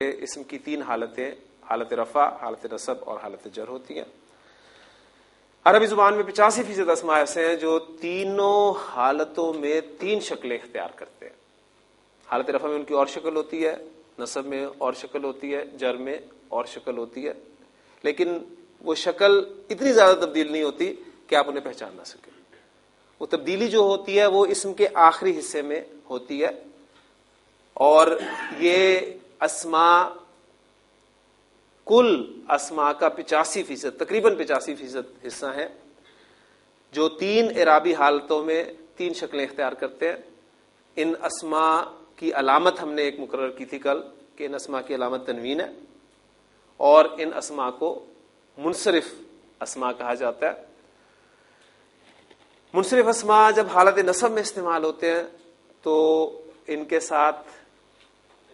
اسم کی تین حالتیں، حالت رفع، حالت نصب اور حالت جر ہوتی ہیں۔ عربی زبان میں 85% اسماء ایسے ہیں جو تینوں حالتوں میں تین شکلیں اختیار کرتے ہیں۔ حالت رفع میں ان کی اور شکل ہوتی ہے، نصب میں اور شکل ہوتی ہے، جر میں اور شکل ہوتی ہے، لیکن وہ شکل اتنی زیادہ تبدیل نہیں ہوتی کہ آپ انہیں پہچان نہ سکیں۔ وہ تبدیلی جو ہوتی ہے وہ اسم کے آخری حصے میں ہوتی ہے، اور یہ اسماء کل اسماء کا 85%، تقریباً 85% حصہ ہیں جو تین اعرابی حالتوں میں تین شکلیں اختیار کرتے ہیں۔ ان اسماء کی علامت ہم نے ایک مقرر کی تھی کل کہ ان اسماء کی علامت تنوین ہے، اور ان اسماء کو منصرف اسماء کہا جاتا ہے۔ منصرف اسماء جب حالت نصب میں استعمال ہوتے ہیں تو ان کے ساتھ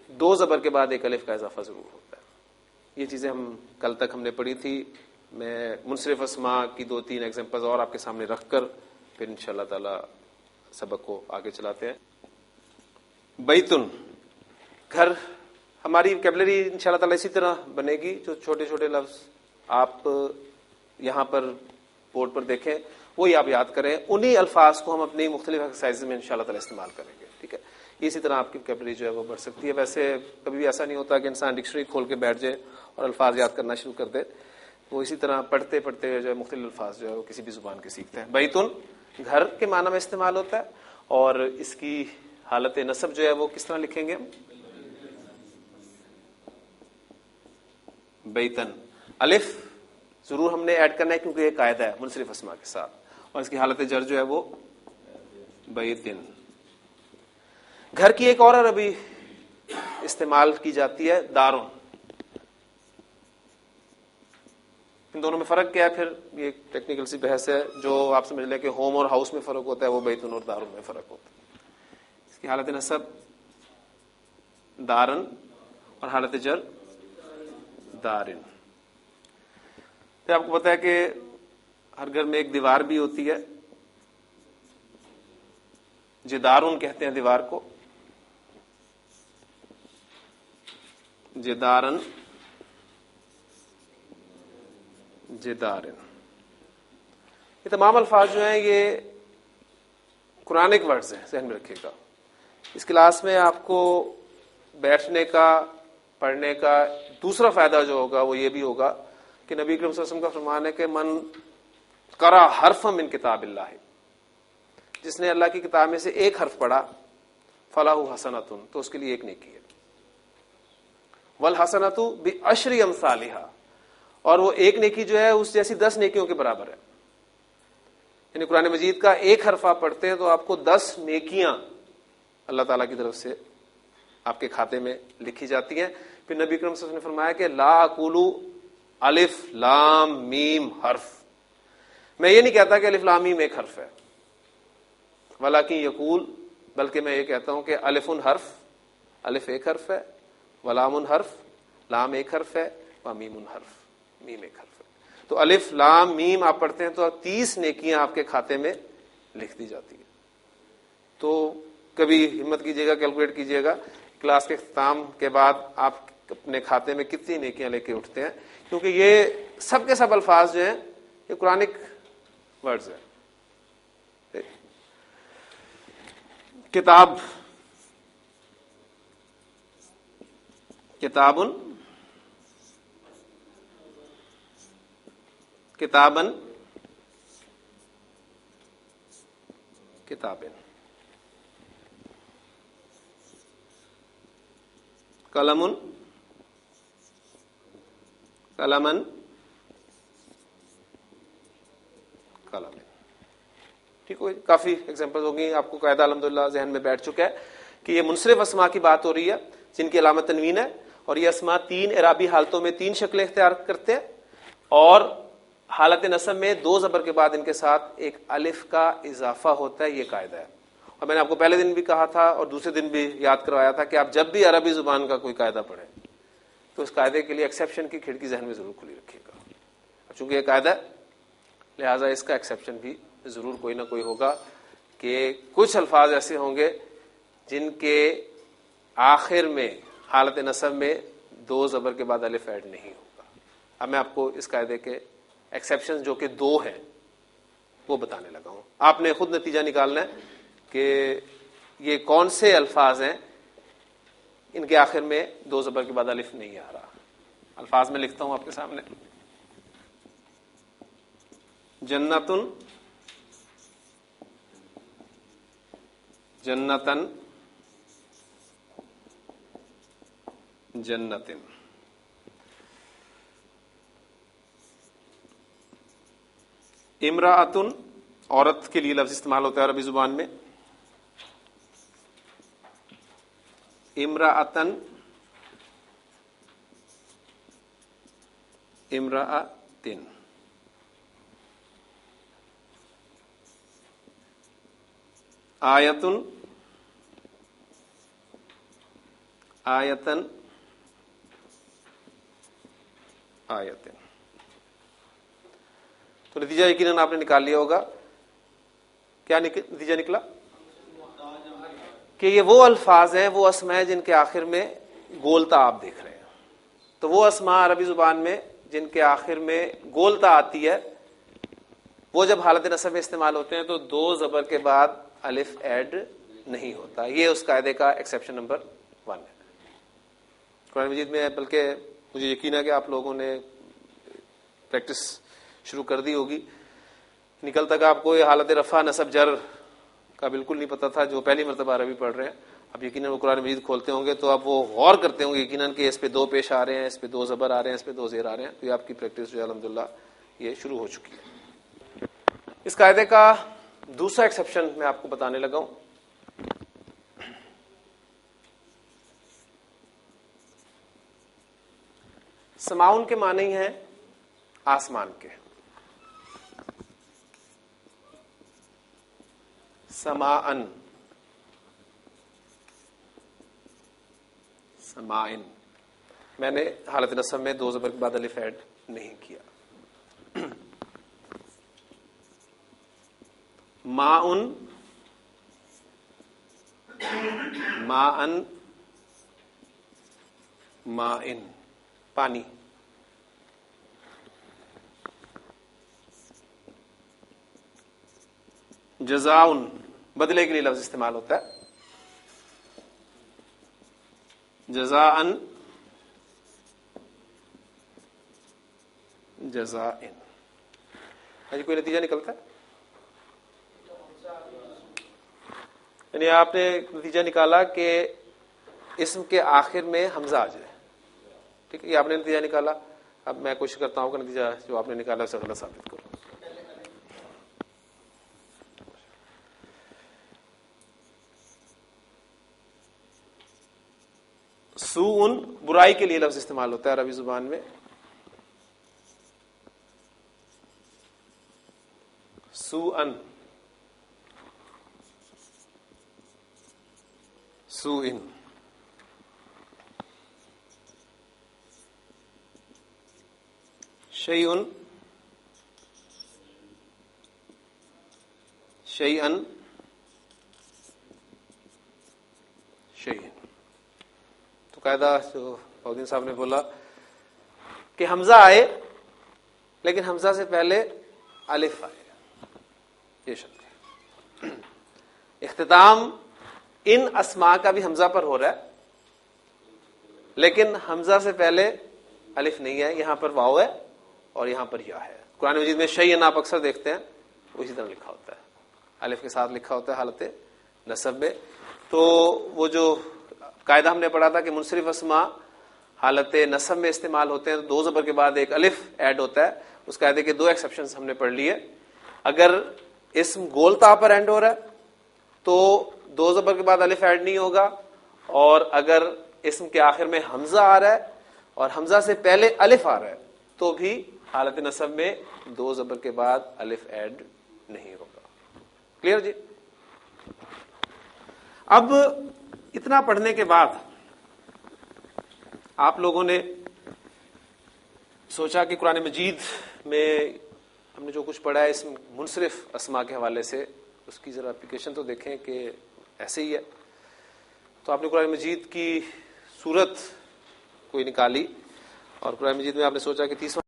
دو زبر کے بعد ایک الف کا اضافہ ضرور ہوتا ہے۔ یہ چیزیں کل تک ہم نے پڑھی تھی۔ میں منصرف اسماء کی 2-3 ایگزامپلز اور آپ کے سامنے رکھ کر پھر انشاءاللہ تعالی سبق کو آگے چلاتے ہیں۔ بیتن، گھر، ہماری ویکیبلری انشاءاللہ تعالی اسی طرح بنے گی۔ جو چھوٹے چھوٹے لفظ آپ یہاں پر بورڈ پر دیکھیں وہی آپ یاد کریں، انہی الفاظ کو ہم اپنی مختلف ایکسرسائز میں انشاءاللہ تعالی استعمال کریں گے، ٹھیک ہے؟ اسی طرح آپ کی ویکیبلری جو ہے وہ بڑھ سکتی ہے۔ ویسے کبھی بھی ایسا نہیں ہوتا کہ انسان ڈکشنری کھول کے بیٹھ جائے اور الفاظ یاد کرنا شروع کر دے، وہ اسی طرح پڑھتے پڑھتے جو ہے مختلف الفاظ جو ہے وہ کسی بھی زبان کے سیکھتے ہیں۔ بیتن گھر کے معنی میں استعمال ہوتا ہے، اور اس کی حالت نصب جو ہے وہ کس طرح لکھیں گے ہم؟ بیتن، الف ضرور ہم نے ایڈ کرنا ہے کیونکہ یہ قاعدہ ہے منصرف اسماء کے ساتھ، اور اس کی حالت جر جو ہے وہ بیتن۔ گھر کی ایک اور عربی استعمال کی جاتی ہے دارن۔ ان دونوں میں فرق کیا ہے؟ پھر یہ ٹیکنیکل سی بحث ہے، جو آپ سمجھ لیں کہ ہوم اور ہاؤس میں فرق ہوتا ہے وہ بیتن اور دارن میں فرق ہوتا ہے۔ اس کی حالت نصب دارن اور حالت جر دارن۔ پھر آپ کو پتا ہے کہ ہر گھر میں ایک دیوار بھی ہوتی ہے، جدارن کہتے ہیں دیوار کو، جدارن، جدارن۔ یہ تمام الفاظ جو ہیں یہ قرآنک ورڈز ہیں، ذہن میں رکھیے گا۔ اس کلاس میں آپ کو بیٹھنے کا، پڑھنے کا دوسرا فائدہ جو ہوگا وہ یہ بھی ہوگا کہ نبی کریم صلی اللہ علیہ وسلم کا فرمان ہے کہ من قرأ حرفا من کتاب اللہ، جس نے اللہ کی کتاب میں سے ایک حرف پڑھا، فلاح حسنۃ، تو اس کے لیے ایک نیکی ہے، والحسنۃ بعشر امثالها، اور وہ ایک نیکی جو ہے اس جیسی 10 نیکیوں کے برابر ہے۔ یعنی قرآن مجید کا ایک حرف آپ پڑھتے ہیں تو آپ کو 10 نیکیاں اللہ تعالیٰ کی طرف سے آپ کے کھاتے میں لکھی جاتی ہیں۔ پھر نبی کریم صلی اللہ علیہ وسلم نے فرمایا کہ لا اقول الف لام میم حرف، میں یہ نہیں کہتا کہ الف لام میم ایک حرف ہے، ولکن یقول، بلکہ میں یہ کہتا ہوں کہ الف حرف، الف ایک حرف ہے، ولام حرف، لام ایک حرف ہے، ومیم حرف، میم ایک حرف ہے۔ تو الف لام میم آپ پڑھتے ہیں تو 30 نیکیاں آپ کے کھاتے میں لکھ دی جاتی ہیں۔ تو کبھی ہمت کیجیے گا، کیلکولیٹ کیجیے گا کلاس کے اختتام کے بعد آپ اپنے کھاتے میں کتنی نیکیاں لے کے اٹھتے ہیں، کیونکہ یہ سب کے سب الفاظ جو ہیں یہ قرآنک ورڈز ہیں۔ کتاب، کتابن، کتابن، کتابن، قلمن، قلمن، قلمن۔ ٹھیک ہو، کافی ایگزامپل ہوگی، آپ کو قاعدہ الحمدللہ ذہن میں بیٹھ چکا ہے کہ یہ منصرف اسماء کی بات ہو رہی ہے جن کی علامت تنوین ہے، اور یہ اسماء تین اعرابی حالتوں میں تین شکلیں اختیار کرتے ہیں، اور حالت نصب میں 2 زبر کے بعد ان کے ساتھ ایک الف کا اضافہ ہوتا ہے، یہ قاعدہ ہے۔ اور میں نے آپ کو پہلے دن بھی کہا تھا اور دوسرے دن بھی یاد کروایا تھا کہ آپ جب بھی عربی زبان کا کوئی قاعدہ پڑھیں تو اس قاعدے کے لیے ایکسیپشن کی کھڑکی ذہن میں ضرور کھلی رکھیے گا، چونکہ یہ قاعدہ ہے لہٰذا اس کا ایکسیپشن بھی ضرور کوئی نہ کوئی ہوگا کہ کچھ الفاظ ایسے ہوں گے جن کے آخر میں حالت نصب میں دو زبر کے بعد الف ایڈ نہیں ہوگا. اب میں آپ کو اس قاعدے کے ایکسیپشن جو کہ دو ہیں وہ بتانے لگا ہوں. آپ نے خود نتیجہ نکالنا ہے کہ یہ کون سے الفاظ ہیں ان کے آخر میں دو زبر کے بعد الف نہیں آ رہا. الفاظ میں لکھتا ہوں آپ کے سامنے. جنتن، جنتن، جنتن. امرأتن عورت کے لیے لفظ استعمال ہوتا ہے عربی زبان میں. امرأتن، امرأتن. آیتن، آیتن، آیتن. تو نتیجہ یقیناً آپ نے نکال لیا ہوگا. کیا نتیجہ نکلا؟ کہ یہ وہ الفاظ ہیں، وہ اسماء ہیں جن کے آخر میں گولتا آپ دیکھ رہے ہیں. تو وہ اسماء عربی زبان میں جن کے آخر میں گولتا آتی ہے وہ جب حالت نصب میں استعمال ہوتے ہیں تو دو زبر کے بعد الف ایڈ نہیں ہوتا. یہ اس قاعدے کا ایکسیپشن نمبر 1 ہے قرآن مجید میں. بلکہ مجھے یقین ہے کہ آپ لوگوں نے پریکٹس شروع کر دی ہوگی. نکل تک آپ کو یہ حالت رفع نصب جر کا بالکل نہیں پتا تھا جو پہلی مرتبہ عربی پڑھ رہے ہیں. اب یقیناً وہ قرآن مجید کھولتے ہوں گے تو اب وہ غور کرتے ہوں گے یقیناً کہ اس پہ دو پیش آ رہے ہیں، اس پہ دو زبر آ رہے ہیں، اس پہ دو زیر آ رہے ہیں. تو یہ آپ کی پریکٹس جو ہے الحمدللہ یہ شروع ہو چکی ہے. اس قاعدے کا دوسرا ایکسیپشن میں آپ کو بتانے لگا ہوں. سماؤن کے معنی ہیں آسمان کے. سماعن، سماعن. میں نے حالت نصب میں دو زبر کے بعد الف ایڈ نہیں کیا. ماؤن، ماءن، مائن، پانی. جزاؤن، بدلے کے لیے لفظ استعمال ہوتا ہے. جزاءن، جزائن. کوئی نتیجہ نکلتا ہے؟ یعنی آپ نے نتیجہ نکالا کہ اسم کے آخر میں حمزہ آ جائے. ٹھیک ہے، یہ آپ نے نتیجہ نکالا. اب میں کوشش کرتا ہوں کہ نتیجہ جو آپ نے نکالا اسے غلط ثابت کروں. سوءن، برائی کے لیے لفظ استعمال ہوتا ہے عربی زبان میں. سوءن، سوءن. شیئن، شیئن، شیئن. تو قاعدہ جو بہدین صاحب نے بولا کہ حمزہ آئے لیکن حمزہ سے پہلے الف آئے، یہ شرط ہے. اختتام ان اسماء کا بھی حمزہ پر ہو رہا ہے لیکن حمزہ سے پہلے الف نہیں ہے. یہاں پر واو ہے اور یہاں پر یا ہے. قرآن مجید میں شیئن آپ اکثر دیکھتے ہیں وہ اسی طرح لکھا ہوتا ہے، الف کے ساتھ لکھا ہوتا ہے حالت نصب میں. تو وہ جو قاعدہ ہم نے پڑھا تھا کہ منصرف اسماء حالت نصب میں استعمال ہوتے ہیں تو دو زبر کے بعد ایک الف ایڈ ہوتا ہے. اس قاعدے کے دو ایکسیپشنز ہم نے پڑھ لیے. اگر اسم گولتا پر اینڈ ہو رہا ہے تو دو زبر کے بعد الف ایڈ نہیں ہوگا، اور اگر اسم کے آخر میں حمزہ آ رہا ہے اور حمزہ سے پہلے الف آ رہا ہے تو بھی حالت نصب میں دو زبر کے بعد الف ایڈ نہیں ہوگا. کلیئر جی؟ اب اتنا پڑھنے کے بعد آپ لوگوں نے سوچا کہ قرآن مجید میں ہم نے جو کچھ پڑھا ہے اس منصرف اسماء کے حوالے سے اس کی ذرا اپلیکیشن تو دیکھیں کہ ایسے ہی ہے. تو آپ نے قرآن مجید کی سورت کوئی نکالی اور قرآن مجید میں آپ نے سوچا کہ 30واں